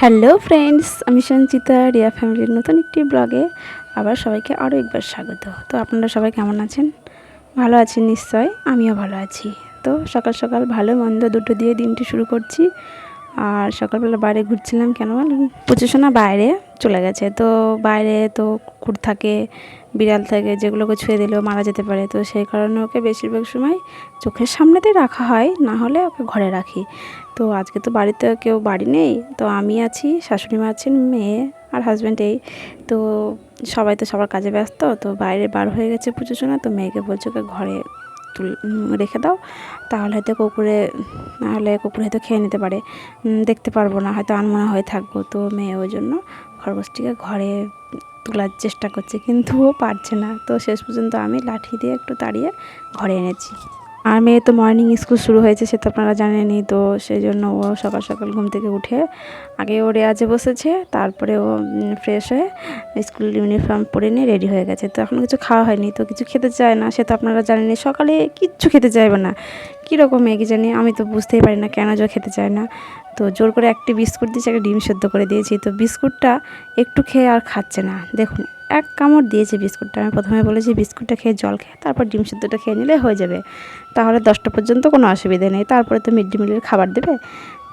Hello friends, আমি সঞ্চিতা রিয়া ফ্যামিলির নতুন একটি ব্লগে আবার সবাইকে আরও একবার স্বাগত। তো আপনারা সবাই কেমন আছেন? ভালো আছেন নিশ্চয়, আমিও ভালো আছি। তো সকাল সকাল ভালো মন্দ দুটো দিয়ে দিনটি শুরু করছি। আর সকালবেলা বাইরে ঘুরছিলাম, কেন প্রচুর সোনা বাইরে চলে গেছে। তো বাইরে তো কুকুর থাকে, বিড়াল থাকে, যেগুলোকে ছুঁয়ে দিলেও মারা যেতে পারে। তো সেই কারণে ওকে বেশিরভাগ সময় চোখের সামনেতেই রাখা হয়, না হলে ওকে ঘরে রাখি। তো আজকে তো বাড়িতে কেউ বাড়ি নেই, তো আমি আছি, শাশুড়ি মা আছেন, মেয়ে আর হাজব্যান্ড। এই তো সবাই তো সবার কাজে ব্যস্ত। তো বাইরে বার হয়ে গেছে প্রচুর সোনা। তো মেয়েকে বলছে ওকে ঘরে রেখে দাও, তাহলে হয়তো কুকুর হয়তো খেয়ে নিতে পারে, দেখতে পারবো না, হয়তো আনমনা হয়ে থাকবো। তো মেয়ে ওই জন্য খরগোশটিকে ঘরে তোলার চেষ্টা করছে, কিন্তু ও পারছে না। তো শেষ পর্যন্ত আমি লাঠি দিয়ে একটু তাড়িয়ে ঘরে এনেছি। আর মেয়ে তো মর্নিং স্কুল শুরু হয়েছে, সে তো আপনারা জানেনই। তো সেই জন্য ও সকাল সকাল ঘুম থেকে উঠে আগে ও রেয়াজে বসেছে, তারপরে ও ফ্রেশ হয়ে স্কুল ইউনিফর্ম পরে নিয়ে রেডি হয়ে গেছে। তো এখন কিছু খাওয়া হয়নি, তো কিছু খেতে চায় না, সে তো আপনারা জানেনই। সকালে কিচ্ছু খেতে চাইবে না, কীরকম মেয়ে কি জানি, আমি তো বুঝতেই পারি না কেন জো খেতে চায় না। তো জোর করে একটি বিস্কুট দিয়েছি, একটা ডিম সেদ্ধ করে দিয়েছি। তো বিস্কুটটা একটু খেয়ে আর খাচ্ছে না, দেখুন এক কামড় দিয়েছে বিস্কুটটা। আমি প্রথমে বলেছি বিস্কুটটা খেয়ে জল খেয়ে তারপর ডিম সেদ্ধটা খেয়ে নিলে হয়ে যাবে, তাহলে 10টা পর্যন্ত কোনো অসুবিধা নেই, তারপরে তো মিড ডে মিলের খাবার দেবে।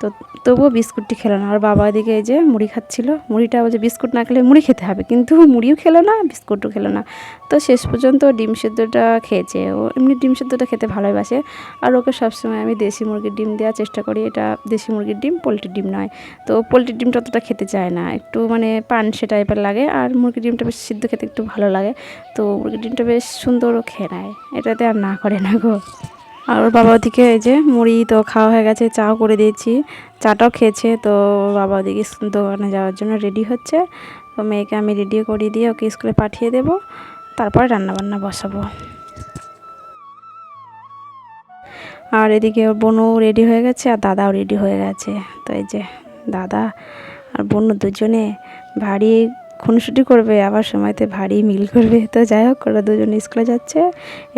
তো তবুও বিস্কুটটি খেলো না। আর বাবা এদিকে এই যে মুড়ি খাচ্ছিল, মুড়িটা বলছে বিস্কুট না খেলে মুড়ি খেতে হবে, কিন্তু মুড়িও খেলো না, বিস্কুটও খেলো না। তো শেষ পর্যন্ত ডিম সেদ্ধটা খেয়েছে। ও এমনি ডিম সেদ্ধটা খেতে ভালোবাসে। আর ওকে সবসময় আমি দেশি মুরগির ডিম দেওয়ার চেষ্টা করি। এটা দেশি মুরগির ডিম, পোলট্রির ডিম নয়। তো পোলট্রির ডিমটা অতটা খেতে চায় না, একটু মানে পানসে টাইপের লাগে। আর মুরগির ডিমটা বেশ সিদ্ধ খেতে একটু ভালো লাগে। তো মুরগির ডিমটা বেশ সুন্দরও খেয়ে নেয়, এটাতে আর না করে না গো। আর ওর বাবা ওদিকে এই যে মুড়ি তো খাওয়া হয়ে গেছে, চাও করে দিয়েছি, চাটাও খেয়েছে। তো বাবা ওদিকে দোকানে যাওয়ার জন্য রেডি হচ্ছে। তো মেয়েকে আমি রেডি করিয়ে দিয়ে ওকে স্কুলে পাঠিয়ে দেব, তারপরে রান্নাবান্না বসাবো। আর এদিকে ওর বোনও রেডি হয়ে গেছে, আর দাদাও রেডি হয়ে গেছে। তো এই যে দাদা আর বোন দুজনে ভারী খুনসুটি করবে, আবার সময়তে ভারী মিল করবে। তো যাই হোক, ওরা দুজনে স্কুলে যাচ্ছে,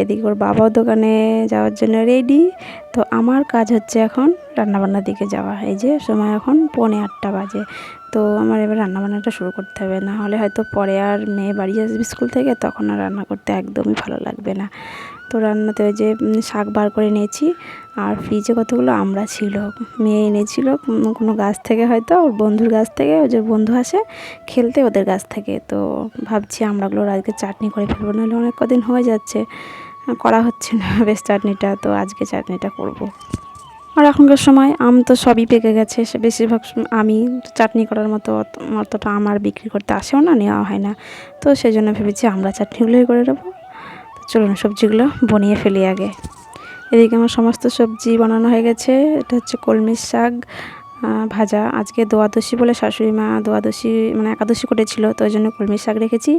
এদিকে ওর বাবাও দোকানে যাওয়ার জন্য রেডি। তো আমার কাজ হচ্ছে এখন রান্নাবান্নার দিকে যাওয়া। এই যে সময় এখন 7:45 বাজে। তো আমার এবার রান্নাবান্নাটা শুরু করতে হবে, না হলে হয়তো পরে আর মেয়ে বাড়ি আসবে স্কুল থেকে, তখন আর রান্না করতে একদমই ভালো লাগবে না। তো রান্নাতে ওই যে শাক বার করে নিয়েছি। আর ফ্রিজে কতগুলো আমড়া ছিল, মেয়ে এনেছিল কোনো গাছ থেকে, হয়তো ওর বন্ধুর গাছ থেকে, ওই যে বন্ধু আসে খেলতে ওদের গাছ থেকে। তো ভাবছি আমড়াগুলোর আজকে চাটনি করে ফেলবো, নাহলে অনেক কদিন হয়ে যাচ্ছে করা হচ্ছে না বেশ চাটনিটা। তো আজকে চাটনিটা করব। আর এখনকার সময় আম তো সবই পেকে গেছে, সে বেশিরভাগ আমি চাটনি করার মতো অতটা আমার বিক্রি করতে আসেও না, নেওয়া হয় না। তো সেই জন্য ভেবেছি আমরা চাটনিগুলোই করে দেবো। তো চলুন সবজিগুলো বনিয়ে ফেলি আগে। এদিকে আমার সমস্ত সবজি বানানো হয়ে গেছে। এটা হচ্ছে কলমির শাক ভাজা। আজকে দ্বাদশী বলে শাশুড়ি মা দ্বাদশী মানে একাদশী করেছিল, তো ওই জন্য কলমির শাক রেখেছি।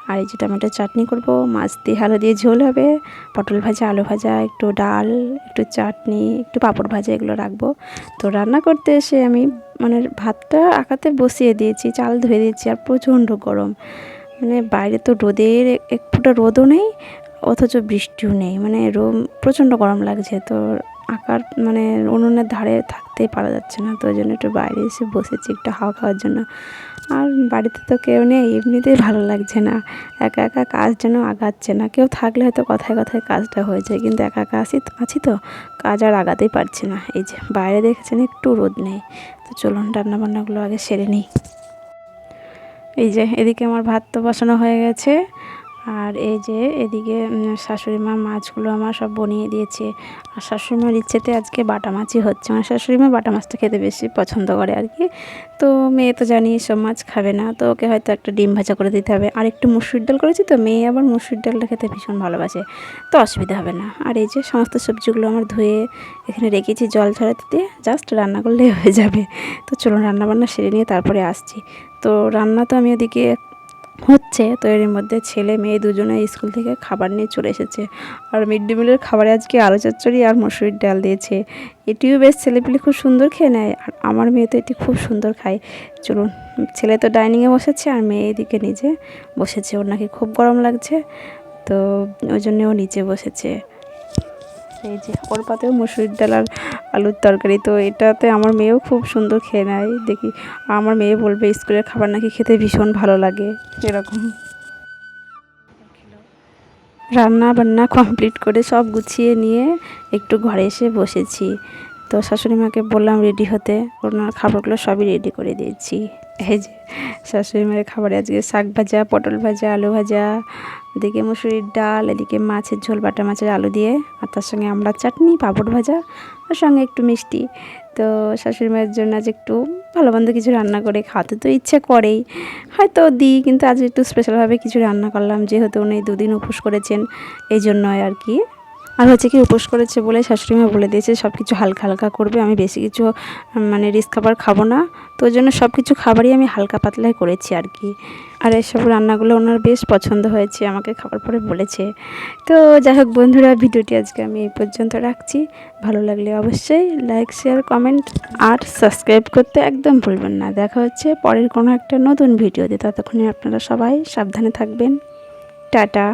আর এই যে টমেটোর চাটনি করব, মাছ দিয়ে আলু দিয়ে ঝোল হবে, পটল ভাজা, আলু ভাজা, একটু ডাল, একটু চাটনি, একটু পাঁপড় ভাজা, এগুলো রাখবো। তো রান্না করতে এসে আমি মানে ভাতটা আঁকাতে বসিয়ে দিয়েছি, চাল ধুয়ে দিয়েছি। আর প্রচণ্ড গরম, মানে বাইরে তো রোদের এক ফোঁটা রোদও নেই, অথচ বৃষ্টিও নেই, মানে প্রচণ্ড গরম লাগছে। তো আঁকার মানে উনুনের ধারে থাকতেই পারা যাচ্ছে না। তো ওই জন্য একটু বাইরে এসে বসেছি একটু হাওয়া খাওয়ার জন্য। আর বাড়িতে তো কেউ নেই, এমনিতেই ভালো লাগছে না, একা একা কাজ যেন আগাচ্ছে না। কেউ থাকলে হয়তো কথায় কথায় কাজটা হয়ে যায়, কিন্তু একা একা আছি তো কাজ আর আগাতেই পারছি না। এই যে বাইরে দেখেছেন একটু রোদ নেই। তো চলুন রান্নাবান্নাগুলো আগে সেরে নিই। এই যে এদিকে আমার ভাত তো বসানো হয়ে গেছে। আর এই যে এদিকে শাশুড়ি মা মাছগুলো আমার সব বনিয়ে দিয়েছে। আর শাশুড়ি মার ইচ্ছেতে আজকে বাটা মাছই হচ্ছে, আমার শাশুড়ি মা বাটা মাছটা খেতে বেশি পছন্দ করে আর কি। তো মেয়ে তো জানি সব মাছ খাবে না, তো ওকে হয়তো একটা ডিম ভাজা করে দিতে হবে। আর একটু মুসুর ডাল করেছি, তো মেয়ে আবার মুসুর ডালটা খেতে ভীষণ ভালোবাসে, তো অসুবিধা হবে না। আর এই যে সমস্ত সবজিগুলো আমার ধুয়ে এখানে রেখেছি জল ঝরাতে দিয়ে, জাস্ট রান্না করলেই হয়ে যাবে। তো চলুন রান্নাবান্না সেরে নিয়ে তারপরে আসছি। তো রান্না তো আমি ওদিকে হচ্ছে, তো এর মধ্যে ছেলে মেয়ে দুজনে স্কুল থেকে খাবার নিয়ে চলে এসেছে। আর মিড ডে মিলের খাবারে আজকে আলু চচ্চড়ি আর মসুরির ডাল দিয়েছে। এটিও বেশ ছেলেপিলে খুব সুন্দর খেয়ে নেয়, আর আমার মেয়ে তো এটি খুব সুন্দর খায়। চলুন, ছেলে তো ডাইনিংয়ে বসেছে আর মেয়ে এদিকে নিচে বসেছে, ওর নাকি খুব গরম লাগছে, তো ওই জন্য ও নিচে বসেছে। এই যে ওর পাতেও মুসুরির ডাল আর আলুর তরকারি। তো এটাতে আমার মেয়েও খুব সুন্দর খেয়ে নেয়। দেখি আমার মেয়ে বলবে স্কুলের খাবার নাকি খেতে ভীষণ ভালো লাগে এরকম। রান্না বান্না কমপ্লিট করে সব গুছিয়ে নিয়ে একটু ঘরে এসে বসেছি। তো শাশুড়ি মাকে বললাম রেডি হতে, ওনার খাবারগুলো সবই রেডি করে দিয়েছি। এই যে শাশুড়ি মায়ের খাবারে আজকে শাক ভাজা, পটল ভাজা, আলু ভাজা, এদিকে মুসুরির ডাল, এদিকে মাছের ঝোল, বাটা মাছের আলু দিয়ে, আর তার সঙ্গে আমড়ার চাটনি, পাঁপড় ভাজা, আর সঙ্গে একটু মিষ্টি। তো শাশুড়ি মায়ের জন্য আজ একটু ভালো মন্দ কিছু রান্না করে খাওয়াতে তো ইচ্ছে করেই, হয়তো দিই, কিন্তু আজ একটু স্পেশালভাবে কিছু রান্না করলাম, যেহেতু উনি দুদিন উপোস করেছেন এই জন্যই আর কি। আর হচ্ছে কি, উপোস করেছে বলে শাশুড়ি মা বলে দিয়েছে সব কিছু হালকা হালকা করবে, আমি বেশি কিছু মানে রিচ খাবার খাবো না। তো ওই জন্য সব কিছু খাবারই আমি হালকা পাতলাই করেছি আর কি। আর এসব রান্নাগুলো ওনার বেশ পছন্দ হয়েছে, আমাকে খাবার পরে বলেছে। তো যাই হোক বন্ধুরা, ভিডিওটি আজকে আমি এই পর্যন্ত রাখছি। ভালো লাগলে অবশ্যই লাইক, শেয়ার, কমেন্ট আর সাবস্ক্রাইব করতে একদম ভুলবেন না। দেখা হচ্ছে পরের কোনো একটা নতুন ভিডিওতে। ততক্ষণে আপনারা সবাই সাবধানে থাকবেন। টাটা।